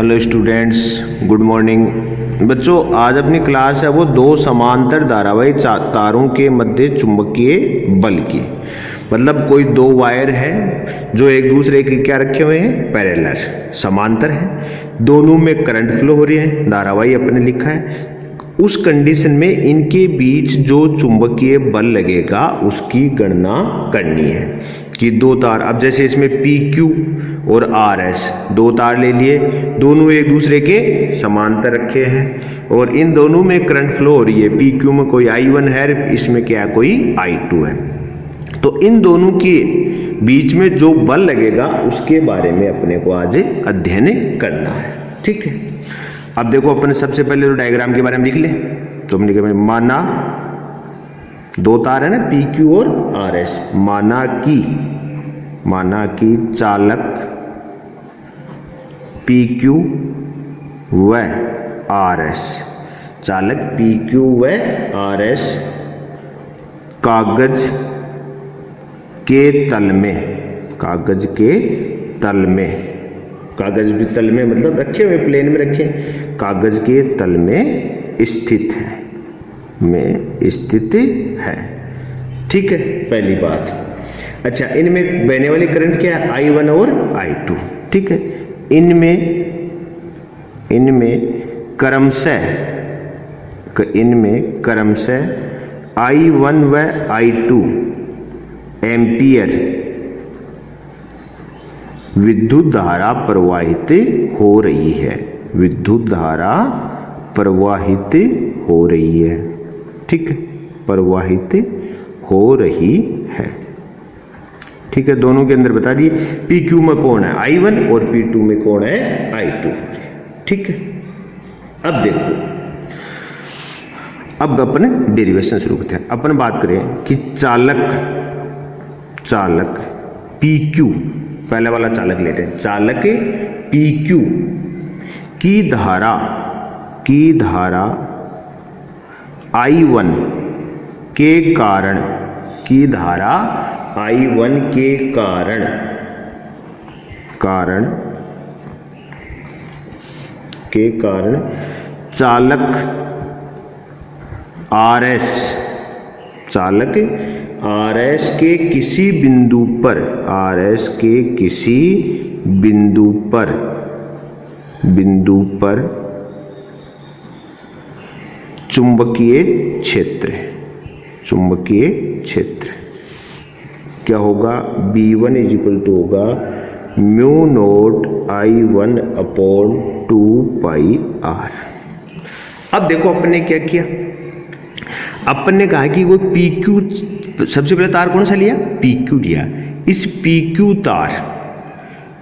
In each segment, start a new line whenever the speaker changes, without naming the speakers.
Hello students, good morning. बच्चों, आज अपनी क्लास है वो दो समांतर धारावाही तारों के मध्य चुंबकीय बल की। मतलब कोई दो वायर है जो एक दूसरे के क्या रखे हुए हैं, पैरेलल, समांतर है, दोनों में करंट फ्लो हो रही है, धारावाही अपने लिखा है। उस कंडीशन में इनके बीच जो चुंबकीय बल लगेगा उसकी गणना करनी है कि दो तार, अब जैसे इसमें पी क्यू और आर एस दो तार ले लिए, दोनों एक दूसरे के समांतर रखे हैं और इन दोनों में करंट फ्लो हो रही है। पी क्यू में कोई I1 है, इसमें क्या है, कोई I2 है। तो इन दोनों के बीच में जो बल लगेगा उसके बारे में अपने को आज अध्ययन करना है। ठीक है, अब देखो अपन सबसे पहले तो डायग्राम के बारे में लिख ले। तो हमने कहा माना दो तार है ना, पी क्यू और आर एस। माना कि चालक पी क्यू व आर एस, चालक पी क्यू व आर एस कागज के तल में, कागज के तल में, कागज भी तल में मतलब रखे हुए, प्लेन में रखे, कागज के तल में स्थित है, है। ठीक है, पहली बात। अच्छा, इनमें बहने वाली करंट क्या है, I1 और I2। ठीक है, इनमें क्रमशः I1 व I2 एम्पियर विद्युत धारा प्रवाहित हो रही है, विद्युत धारा प्रवाहित हो रही है। ठीक है, प्रवाहित हो रही है। ठीक है, दोनों के अंदर बता दिए। पी क्यू में कौन है, I1 और P2 में कौन है, I2। ठीक है, अब देखो, अब अपन डेरिवेशन शुरू करते हैं। अपन बात करें कि चालक पी क्यू, पहले वाला चालक लेते हैं, चालक पी क्यू की धारा I1 के कारण, की धारा I1 के कारण चालक RS के किसी बिंदु पर चुंबकीय क्षेत्र क्या होगा, B1 इक्वल टू होगा mu naught I1 upon 2πr। अब देखो अपन ने क्या किया, अपन ने कहा कि वो PQ, सबसे पहले तार कौन सा लिया, PQ लिया। इस PQ तार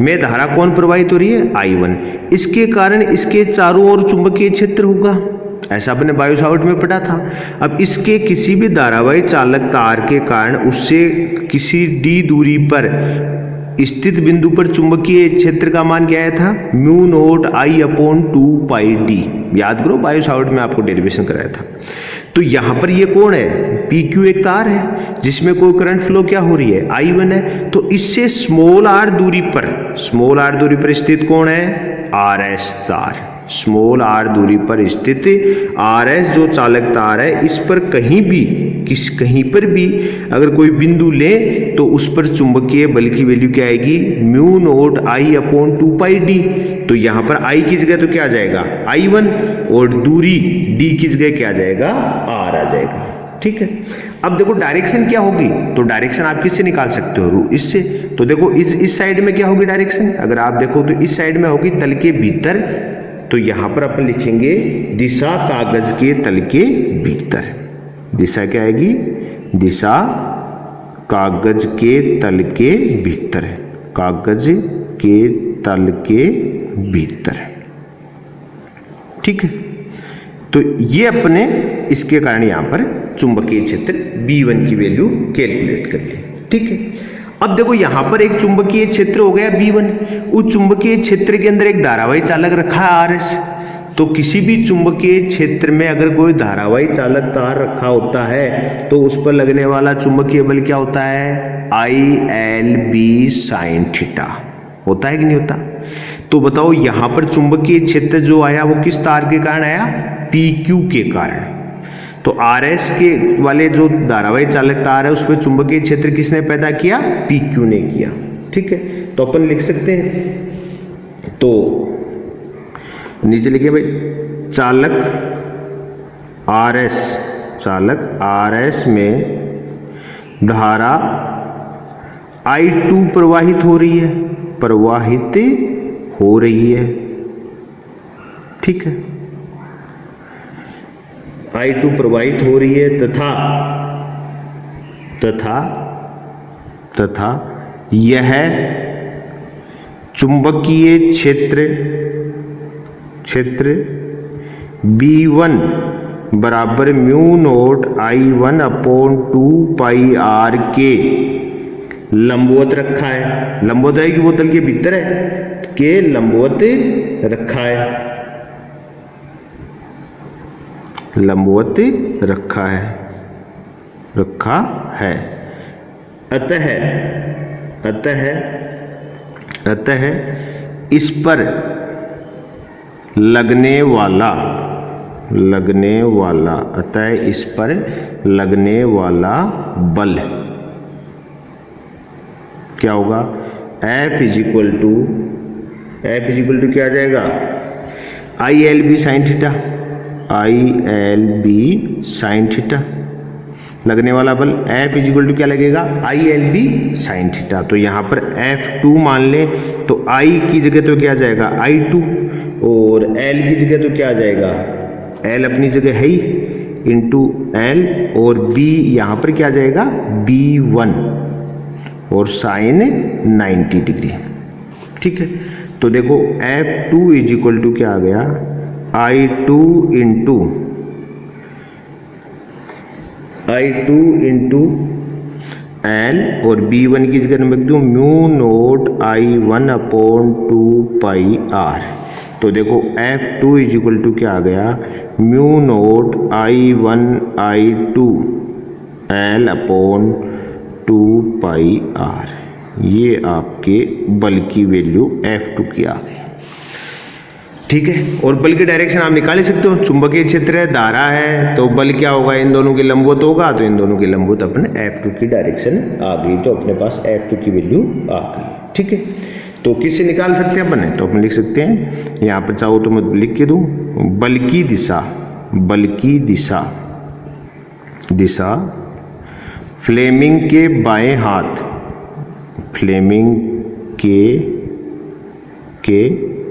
में धारा कौन प्रवाहित हो रही है, I1। इसके कारण इसके चारों ओर चुंबकीय क्षेत्र होगा, ऐसा अपने बायो सावर्ट में पढ़ा था। अब इसके किसी भी धारावाही चालक तार के कारण उससे किसी d दूरी पर स्थित बिंदु पर चुंबकीय क्षेत्र का मान क्या आया था, mu naught I upon 2πd। याद करो, बायो सावर्ट में आपको डेरिवेशन कराया था। तो यहां पर ये कौन है, PQ एक तार है जिसमें कोई करंट फ्लो क्या हो रही है, I1 है। तो इससे स्मॉल r दूरी पर स्थित कौन है, RS तार। स्मॉल r दूरी पर स्थित RS जो चालक तार है, इस पर कहीं पर भी अगर कोई बिंदु ले तो उस पर चुंबकीय बल की वैल्यू क्या आएगी, mu naught I upon 2πd। तो यहां पर I की जगह तो क्या आ जाएगा, I1, और दूरी d की जगह क्या आ जाएगा, r आ जाएगा। ठीक है, अब देखो डायरेक्शन क्या होगी, तो डायरेक्शन आप किससे निकाल सकते हो, इससे। तो देखो इस साइड में क्या होगी डायरेक्शन, अगर आप देखो तो इस साइड में होगी तल के भीतर। तो यहां पर अपन लिखेंगे दिशा कागज के तल के भीतर। दिशा क्या आएगी, दिशा कागज के तल के भीतर, कागज के तल के भीतर। ठीक है, तो ये अपने इसके कारण यहां पर चुंबकीय क्षेत्र B1 की वैल्यू कैलकुलेट कर ली। ठीक है, अब देखो यहां पर एक चुंबकीय क्षेत्र हो गया B1। उस चुंबकीय क्षेत्र के अंदर एक धारावाही चालक रखा है RS। तो किसी भी चुंबकीय क्षेत्र में अगर कोई धारावाही चालक तार रखा होता है तो उस पर लगने वाला चुंबकीय बल क्या होता है, ILB sin थीटा, होता है कि नहीं होता। तो बताओ यहां पर चुंबकीय क्षेत्र जो आया वो किस तार के कारण आया? PQ के कारण। तो RS के वाले जो धारावाही चालक तार है उसमें चुंबकीय क्षेत्र किसने पैदा किया? PQ ने किया। ठीक है, तो अपन लिख सकते हैं, तो नीचे लिखिए भाई, चालक RS में धारा I2 प्रवाहित हो रही है, ठीक है, I2 प्रवाहित हो रही है तथा यह चुंबकीय क्षेत्र B1 बराबर mu naught I1 upon 2 pi R के लंबवत रखा है। लंबवत है कि वो तल के भीतर है, के लंबवत रखा है। अतः इस पर लगने वाला बल क्या होगा? F इज इक्वल टू क्या आ जाएगा? ILB sine theta. लगने वाला बल F इज इक्वल टू क्या लगेगा? ILB sine theta. तो यहाँ पर F2 मान ले तो I की जगह तो क्या आ जाएगा? I2, और L की जगह तो क्या आ जाएगा? L अपनी जगह है ही, इंटू L, और B यहाँ पर क्या आ जाएगा? B1 और साइन 90 डिग्री। ठीक है, तो देखो F2 इज इक्वल टू क्या आ गया? I2 इंटू L, और B1 की जगह लिख दूं mu naught I1 upon 2 pi R। तो देखो F2 इज इक्वल टू क्या आ गया? Mu naught I1 I2 L upon 2 pi R। ये आपके बल की वैल्यू F2 की आ गई। ठीक है, और बल की डायरेक्शन आप निकाल ही सकते हो। चुंबकीय क्षेत्र है, धारा है, तो बल क्या होगा? इन दोनों के लंबवत होगा, तो इन दोनों के लंबवत अपने F2 की डायरेक्शन आ गई, तो अपने पास F2 की वैल्यू आ गई। ठीक है, तो किससे निकाल सकते हैं अपन? तो अपन लिख सकते हैं, यहाँ पर चाहो तो मैं लिख के दूं, बल की दिशा फ्लेमिंग के बाएं हाथ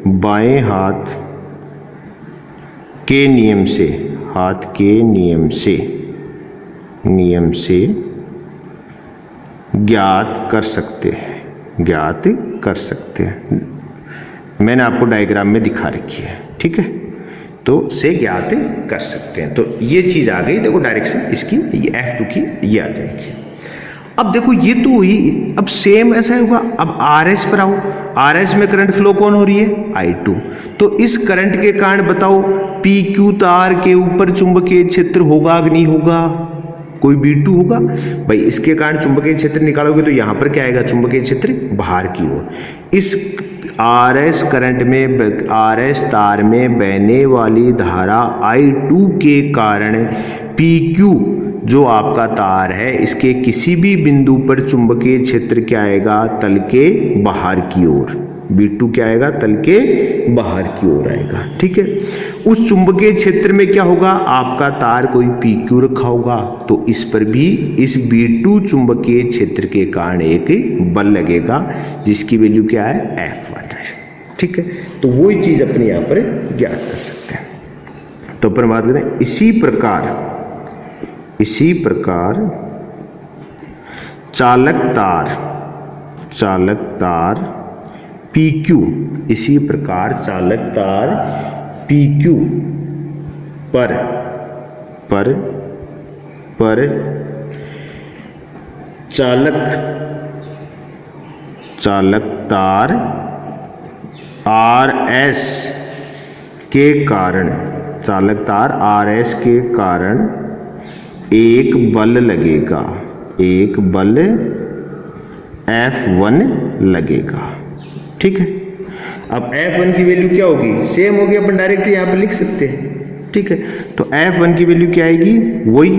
बाएं हाथ के नियम से ज्ञात कर सकते हैं। मैंने आपको डायग्राम में दिखा रखी है। ठीक है, तो से ज्ञात कर सकते हैं। तो ये चीज आ गई, देखो डायरेक्शन इसकी, ये F2 की ये आ जाएगी। अब देखो ये तो हुई, अब सेम ऐसा ही होगा। अब RS पर आओ, RS में करंट फ्लो कौन हो रही है? I2। तो इस करंट के कारण बताओ PQ तार के ऊपर चुंबकीय क्षेत्र होगा कि नहीं होगा? कोई B2 होगा भाई। इसके कारण चुंबकीय क्षेत्र निकालोगे तो यहां पर क्या आएगा? चुंबकीय क्षेत्र बाहर की ओर। इस RS करंट में, RS तार में बहने वाली धारा I2 के कारण PQ जो आपका तार है, इसके किसी भी बिंदु पर चुंबकीय क्षेत्र क्या आएगा? तल के बाहर की ओर। B2 क्या आएगा? तल के बाहर की ओर आएगा। ठीक है, उस चुंबकीय क्षेत्र में क्या होगा? आपका तार कोई PQ रखा होगा, तो इस पर भी इस B2 चुंबकीय क्षेत्र के कारण एक बल लगेगा, जिसकी वैल्यू क्या है? F1 है। ठीक है, तो वही चीज अपने यहां पर ज्ञात कर सकते हैं। तो अपन बात करें, इसी प्रकार चालक तार PQ, इसी प्रकार चालक तार PQ पर चालक तार RS के कारण, एक बल लगेगा, एक बल F1 लगेगा। ठीक है, अब F1 की वैल्यू क्या होगी, सेम होगी, अपन डायरेक्टली यहाँ पे लिख सकते हैं, ठीक है। तो F1 की वैल्यू क्या आएगी, वही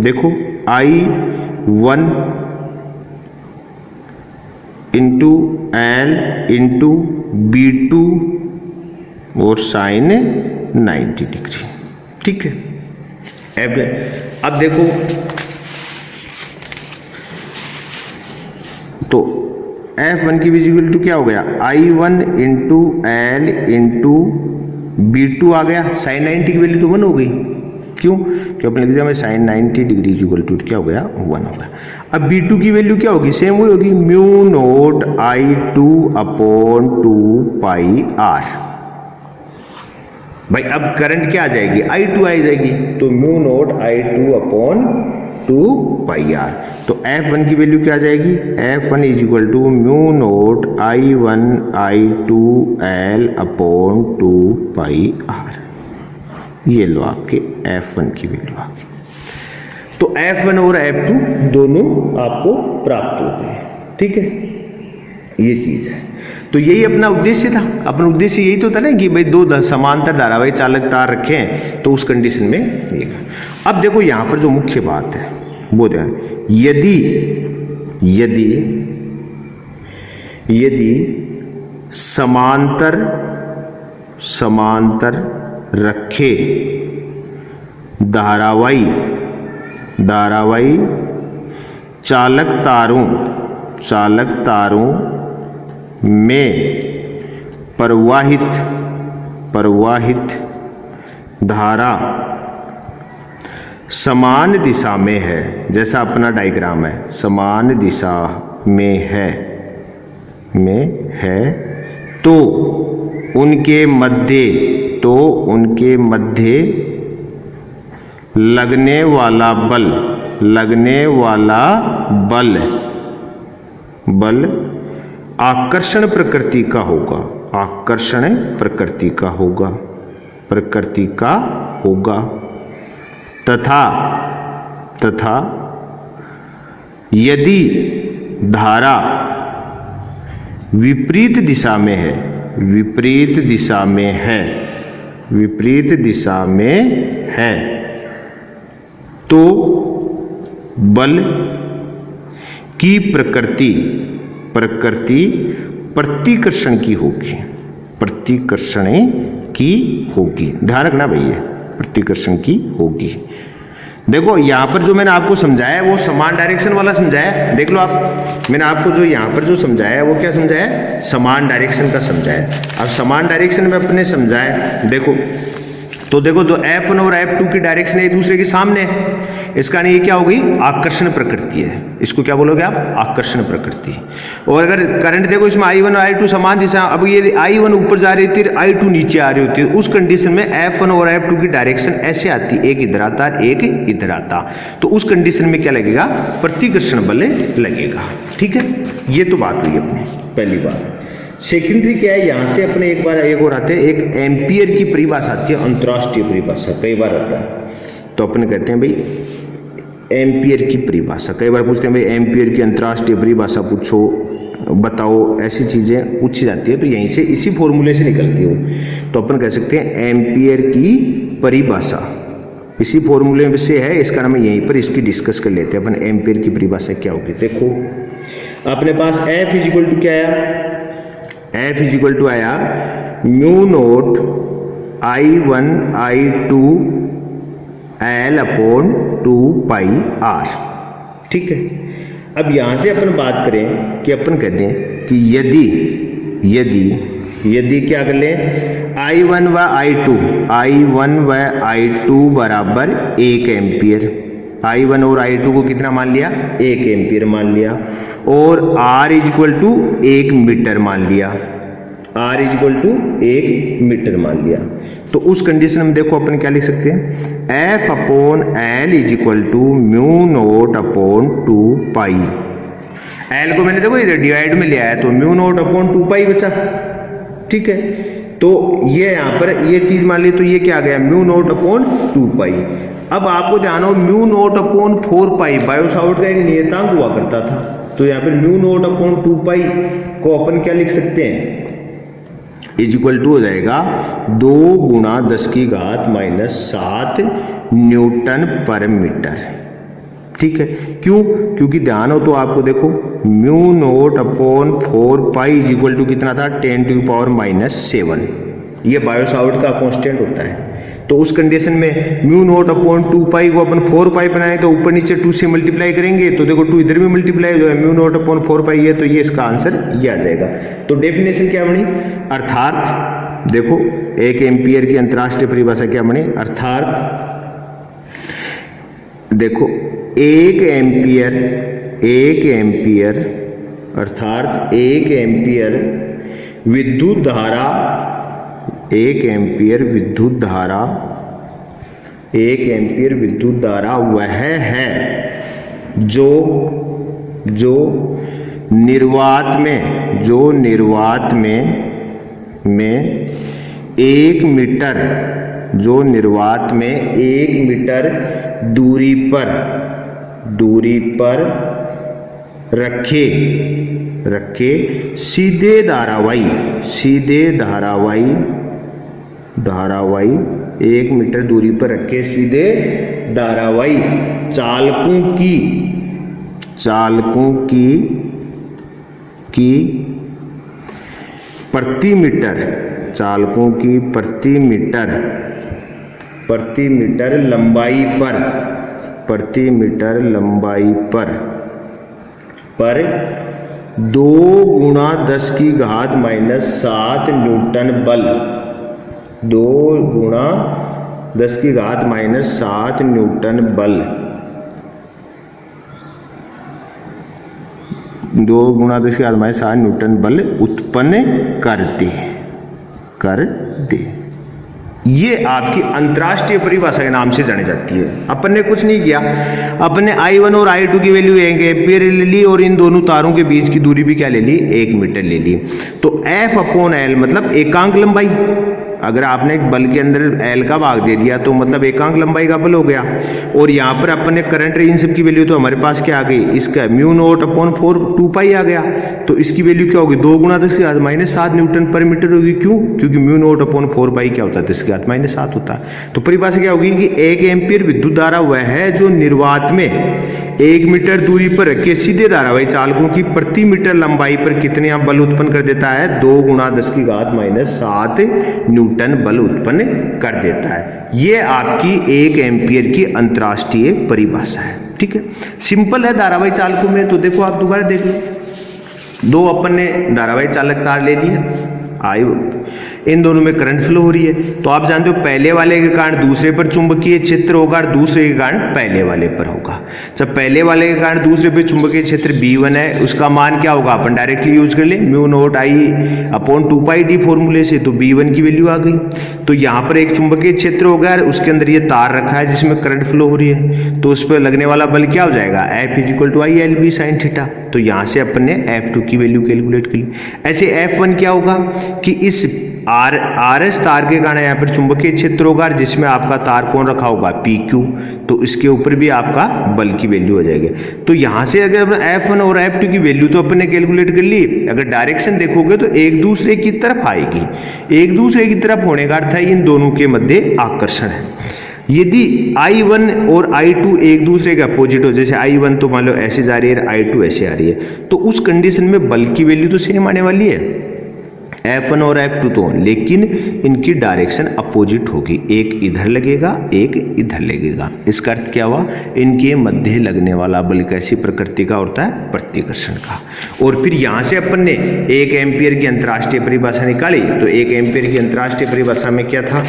देखो I1 into L into B2 और साइन 90 डिग्री, ठीक है। अब देखो तो F1 की विजिबल टू क्या हो गया, I1 into L into B2 आ गया, साइन 90 की वैल्यू तो 1 हो गई, क्यों, क्योंकि अपने लिख दिया मैं साइन 90 डिग्री इक्वल टू क्या हो गया 1 हो गया। अब B2 की वैल्यू क्या होगी, सेम वही होगी, mu naught I2 upon 2 pi R। भाई अब करंट क्या आ जाएगी, I2 आ जाएगी, तो mu naught I2 upon 2 pi R। तो F1 की वैल्यू क्या आ जाएगी, F1 is equal to mu naught I1 I2 L upon 2 pi R। ये लो आपके F1 की वैल्यू आ गई। तो F1 और F2 दोनों आपको प्राप्त हो गए, ठीक है, ये चीज है। तो यही अपना उद्देश्य था, अपना उद्देश्य यही तो था ना कि भाई दो समांतर धारावाही चालक तार रखे हैं, तो उस कंडीशन में ये। अब देखो यहां पर जो मुख्य बात है वो है, यदि समांतर रखे धारावाही चालक तारों में प्रवाहित धारा समान दिशा में है, जैसा अपना डायग्राम है, समान दिशा में है, तो उनके मध्य लगने वाला बल आकर्षण प्रकृति का होगा तथा यदि धारा विपरीत दिशा में है तो बल की प्रकृति प्रतिकर्षण की होगी, ध्यान रखना भैया, प्रतिकर्षण की होगी। देखो यहां पर जो मैंने आपको समझाया है वो समान डायरेक्शन वाला समझाया, देख लो आप, मैंने आपको जो यहां पर जो समझाया है वो क्या समझाया, समान डायरेक्शन का समझाया। अब समान डायरेक्शन में अपने समझाया, देखो तो F1 और F2 की डायरेक्शन एक दूसरे के सामने है, इसका नहीं, ये क्या हो गई, आकर्षण प्रकृति है, इसको क्या बोलोगे आप, आकर्षण प्रकृति। और अगर करंट देखो इसमें I1 और I2 समान दिशा, अब ये I1 ऊपर जा रही थी, I2 नीचे आ रही होती है, उस कंडीशन में F1 और F2 की डायरेक्शन ऐसे आती, एक इधर आता एक इधर आता, तो उस कंडीशन में क्या लगेगा, प्रतिकर्षण बल लगेगा, ठीक है। ये तो बात हुई अपनी पहली बात। सेकेंडरी क्या है, यहां से अपने एक और आते हैं, एक एम्पियर की परिभाषा आती है, अंतरराष्ट्रीय परिभाषा कई बार आता है, तो अपने कहते हैं भाई एम्पियर की परिभाषा, कई बार पूछते हैं भाई एम्पियर की अंतरराष्ट्रीय परिभाषा पूछो, बताओ, ऐसी चीजें पूछी जाती है, तो यहीं से इसी फॉर्मूले से निकलती है। तो अपन कह सकते हैं एम्पियर की परिभाषा इसी फॉर्मूले से है, इसका नाम यहीं पर इसकी डिस्कस कर लेते हैं अपन, एम्पियर की परिभाषा क्या होगी। देखो अपने पास F इज इक्वल टू क्या आया, F इज इक्वल टू आया mu naught I1 I2 L upon 2 pi R, ठीक है। अब यहां से अपन बात करें कि अपन कहते हैं कि यदि क्या कर लें, I1 व I2 बराबर 1 एम्पियर, I1 और I2 को कितना मान लिया, 1 एम्पियर मान लिया, और R is equal to 1 metre मान लिया, R is equal to 1 metre मान लिया, तो उस कंडीशन में देखो अपन क्या लिख सकते हैं, F upon L is equal to mu naught upon 2 pi. L को मैंने देखो इधर डिवाइड में लिया है, तो म्यू नोट अपॉन 2 पाई बचा, ठीक है। तो ये यहाँ पर ये चीज मान ली, तो ये क्या आ गया, म्यू नोट अपॉन 2 पाई। अब आपको ध्यान हो, म्यू नोट अपॉन 4 पाई बायो सावर्ट का एक नियतांक हुआ करता था, तो यहाँ पर म्यू नोट अपॉन 2 पाई को अपन क्या लिख सकते हैं, इज इक्वल टू हो जाएगा 2 गुणा 10 की घात माइनस 7 न्यूटन पर मीटर। ठीक है, क्यों? क्योंकि ध्यान हो तो आपको देखो mu naught upon 4 pi is equal to कितना था 10 टू पावर माइनस 7। ये बायो-सावर्ट का कांस्टेंट होता है। तो उस कंडीशन में म्यू नोट अपॉन 2 पाई को अपन 4 पाई बनाए तो ऊपर नीचे 2 से मल्टीप्लाई करेंगे तो देखो 2 इधर भी मल्टीप्लाई हो जाएगा, म्यू नोट अपॉन 4 पाई है तो ये इसका आंसर ये आ जाएगा। तो डेफिनेशन क्या बनी? अर्थात देखो 1 एम्पियर की अंतरराष्ट्रीय परिभाषा क्या बनी? अर्थात देखो 1 एम्पियर अर्थात 1 एम्पियर विद्युत धारा 1 एम्पियर विद्युत धारा वह है जो निर्वात में 1 मीटर दूरी पर रखे सीधे धारावाही 1 मीटर दूरी पर रखे सीधे धारावाही चालकों की प्रति मीटर लंबाई पर 2 गुणा 10 की घात माइनस 7 न्यूटन बल 2 गुणा 10 की घात माइनस 7 न्यूटन बल 2 गुणा 10 की घात माइनस 7 न्यूटन बल उत्पन्न कर दे। ये आपकी अंतरराष्ट्रीय परिभाषा के नाम से जानी जाती है। अपन ने कुछ नहीं किया, अपन ने I1 और I2 की वैल्यू 1 एम्पियर ले ली और इन दोनों तारों के बीच की दूरी भी क्या ले ली? 1 मीटर ले ली। तो F अपॉन L मतलब एकांक लंबाई। अगर आपने एक बल के अंदर L का भाग दे दिया तो मतलब एकांक लंबाई का बल हो गया। और यहाँ पर अपन ने करंट इन सब की वैल्यू तो हमारे पास क्या आ गई? इसका म्यू नोट अपॉन 4 2 पाई आ गया। तो इसकी वैल्यू क्या होगी? 2 गुणा 10 की घात माइनस 7 न्यूटन पर मीटर होगी। क्यों? क्योंकि म्यू नोट अपॉन 4 पाई क्या होता है? 10 की घात माइनस 7 होता है। तो परिभाषा क्या होगी कि 1 एम्पियर विद्युत धारा वह है जो निर्वात में 1 मीटर दूरी पर रखे सीधे धारावाही चालकों की प्रति मीटर लंबाई पर कितने बल उत्पन्न कर देता है? 2 गुणा 10 की घात माइनस 7 न्यूटन बल उत्पन्न कर देता है। ये आपकी 1 एम्पियर की अंतरराष्ट्रीय परिभाषा है। ठीक है, सिंपल है। धारावाही चालकों में तो देखो आप दोबारा देख लो, 2 अपन ने धारावाही चालक तार ले लिए, इन दोनों में करंट फ्लो हो रही है। तो आप जानते हो पहले वाले के कारण दूसरे पर चुंबकीय क्षेत्र होगा और दूसरे के कारण पहले वाले पर होगा। जब पहले वाले के कारण दूसरे पे चुंबकीय क्षेत्र B1 है, उसका मान क्या होगा? अपन डायरेक्टली यूज कर ले mu naught I upon 2 pi D फॉर्मूले से, तो B1 की वैल्यू आ गई। तो यहाँ पर एक चुंबकीय क्षेत्र होगा, उसके अंदर ये तार रखा है जिसमें करंट फ्लो हो रही है, तो उस पर लगने वाला बल क्या हो जाएगा? F is equal to I/L/B sin theta. तो यहाँ से अपन ने F2 की वैल्यू कैलकुलेट कर ली। ऐसे F1 क्या होगा कि इस RS तार के कारण यहाँ पर चुंबकीय क्षेत्र होगा जिसमें आपका तार कौन रखा होगा? PQ। तो इसके ऊपर भी आपका बल की वैल्यू हो जाएगी। तो यहाँ से अगर अपन F1 और F2 की वैल्यू तो अपन ने कैलकुलेट कर ली, अगर डायरेक्शन देखोगे तो एक दूसरे की तरफ आएगी। एक दूसरे की तरफ होने का अर्थ है इन दोनों के मध्य आकर्षण है। यदि I1 और I2 एक दूसरे के अपोजिट हो, जैसे I1 तो मान लो ऐसे जा रही है, I2 ऐसे आ रही है, तो उस कंडीशन में बल की वैल्यू तो सेम आने वाली है F1 और F2 तो, लेकिन इनकी डायरेक्शन अपोजिट होगी। एक इधर लगेगा, एक इधर लगेगा। इसका अर्थ क्या हुआ? इनके मध्य लगने वाला बल कैसी प्रकृति का होता है? प्रतिकर्षण का। और फिर यहाँ से अपन ने 1 एम्पियर की अंतरराष्ट्रीय परिभाषा निकाली। तो 1 एम्पियर की अंतरराष्ट्रीय परिभाषा में क्या था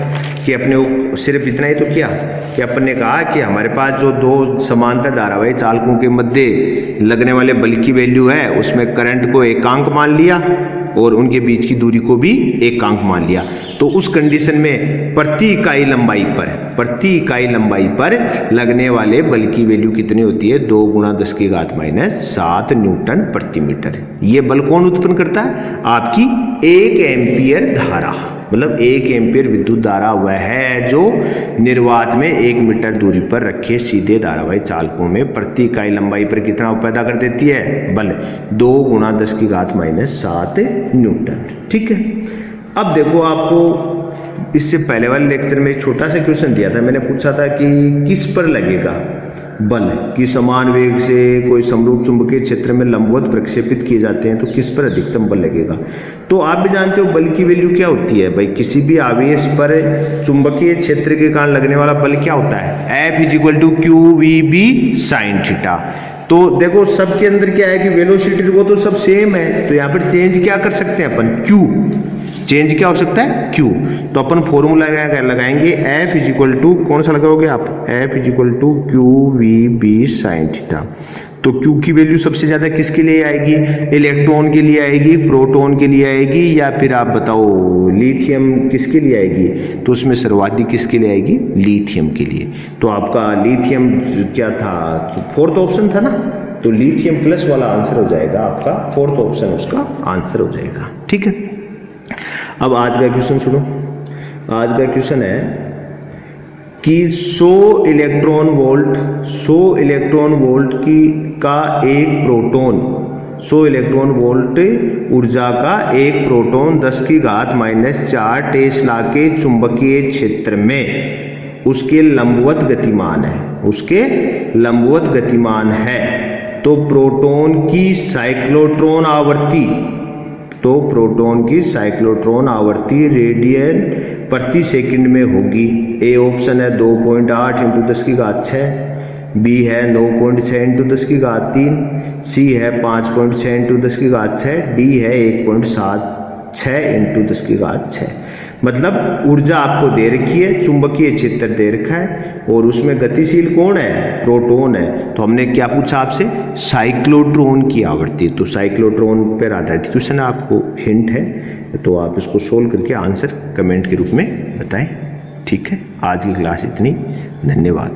कि अपने सिर्फ इतना ही तो किया कि अपन ने कहा कि हमारे पास जो 2 समांतर धारावाही चालकों के मध्य लगने वाले बल की वैल्यू है, उसमें करंट को एकांक मान लिया और उनके बीच की दूरी को भी एकांक मान लिया। तो उस कंडीशन में प्रति इकाई लंबाई पर लगने वाले बल की वैल्यू कितनी होती है? 2 गुणा 10 की घात माइनस 7 न्यूटन प्रति मीटर। ये बल कौन उत्पन्न करता है? आपकी 1 एम्पियर धारा, मतलब 1 एम्पियर विद्युत धारा वह है जो निर्वात में 1 मीटर दूरी पर रखे सीधे धारावाही चालकों में प्रति इकाई लंबाई पर कितना पैदा कर देती है? बल 2 गुणा 10 की घात माइनस 7 न्यूटन। ठीक है, अब देखो, आपको इससे पहले वाले लेक्चर में एक छोटा सा क्वेश्चन दिया था, मैंने पूछा था कि किस पर लगेगा बल, कि समान वेग से कोई समरूप चुंबकीय क्षेत्र में लंबवत प्रक्षेपित किए जाते हैं तो किस पर अधिकतम बल लगेगा। तो आप भी जानते हो बल की वैल्यू क्या होती है भाई, किसी भी आवेश पर चुंबकीय क्षेत्र के कारण लगने वाला बल क्या होता है, F = QVB sin थीटा। तो देखो सबके अंदर क्या है कि वेलोसिटी वो तो सब सेम है, तो यहाँ पर चेंज क्या कर सकते हैं अपन, Q, चेंज क्या हो सकता है, Q। तो अपन फॉर्मूला लगाएंगे F कौन सा लगाओगे आप, F = QVB sin थीटा। तो Q की वैल्यू सबसे ज्यादा किसके लिए आएगी, इलेक्ट्रॉन के लिए आएगी, प्रोटॉन के लिए आएगी, या फिर आप बताओ लिथियम किसके लिए आएगी, तो उसमें सर्वाधिक किसके लिए आएगी, लिथियम के लिए। तो आपका लिथियम क्या था, फोर्थ ऑप्शन था ना, तो लिथियम प्लस वाला आंसर हो जाएगा आपका, फोर्थ ऑप्शन उसका आंसर हो जाएगा। ठीक है, अब आज का क्वेश्चन सुनो। आज का क्वेश्चन है कि 100 इलेक्ट्रॉन वोल्ट का एक प्रोटॉन, 100 इलेक्ट्रॉन वोल्ट ऊर्जा का एक प्रोटॉन 10⁻⁴ टेस्ला के चुंबकीय क्षेत्र में उसके लंबवत गतिमान है, तो प्रोटॉन की साइक्लोट्रॉन आवृत्ति रेडियन प्रति सेकंड में होगी। ए ऑप्शन है 2.8 × 10⁶, बी है 9.6 × 10⁻3, सी है 5.6 × 10⁶, डी है 1.76 × 10⁶। मतलब ऊर्जा आपको दे रखी है, चुंबकीय क्षेत्र दे रखा है, और उसमें गतिशील कौन है, प्रोटॉन है। तो हमने क्या पूछा आपसे, साइक्लोट्रॉन की आवृत्ति। तो साइक्लोट्रॉन पर आधारित क्वेश्चन आपको हिंट है, तो आप इसको सोल्व करके आंसर कमेंट के रूप में बताएं। ठीक है, आज की क्लास इतनी, धन्यवाद।